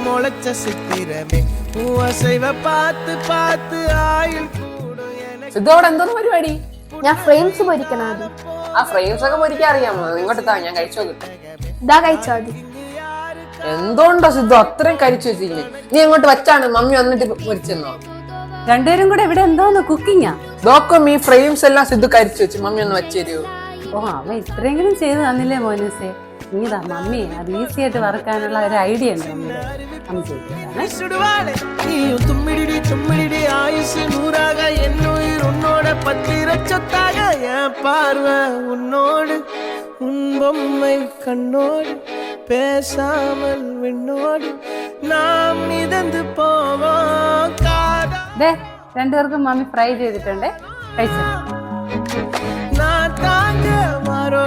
முளைச்ச சித்திரமே பூவசைவ பார்த்து பார்த்து ஆயுள் கூடும் எனக்கு. സിദ്ധോടെ എന്തോന്ന് പരിപാടി? ഞാൻ ഫ്രെയിംസ് പൊരിക്കണം ആദ്യം. ആ ഫ്രെയിംസ് ഒക്കെ പൊരിക്കാൻ അറിയാമോ? ഇങ്ങോട്ട് താ, ഞാൻ കഴിച്ചു നോക്കട്ടെ. ഇതാ കഴിച്ചോ മതി. എന്തുകൊണ്ടോ സിദ്ധു അത്രയും കരിച്ചു വെച്ചില്ലേ? നീ അങ്ങോട്ട് വെച്ചാണ് മമ്മി വന്നിട്ട് പൊരിച്ചെന്നോ? രണ്ടുപേരും കൂടെ ഇവിടെ എന്തോന്ന് കുക്കിങ്ങാ? നോക്കും ഈ ഫ്രെയിംസ് എല്ലാം സിദ്ധു കരിച്ചു വെച്ചു. മമ്മി ഒന്ന് വെച്ചേരൂ. ഓ അവ ഇത്രയെങ്കിലും ചെയ്ത് തന്നില്ലേ മോനൂസേ? നീതാ മമ്മി അത് ഈസി ആയിട്ട് വറക്കാനുള്ള ഒരു ഐഡിയ ഉണ്ട് അമ്മ ചെയ്തേ. சுடுவாளே நீயும் தும்மிடி தும்மிடி ஆயுசு நூறாக என்னுயிர் உன்னோட பத்திரச்சொத்தாக என் பார்வை உன்னோடு உன் பொம்மை கண்ணோடு பேசாமல் விண்ணோடு நாம் மிதந்து போவோம் காதா. ദേ രണ്ടുപേർക്കും മമ്മി ഫ്രൈ ചെയ്തിട്ടുണ്ടേ, കഴിച്ചോ. நான் தாங்க மாறோ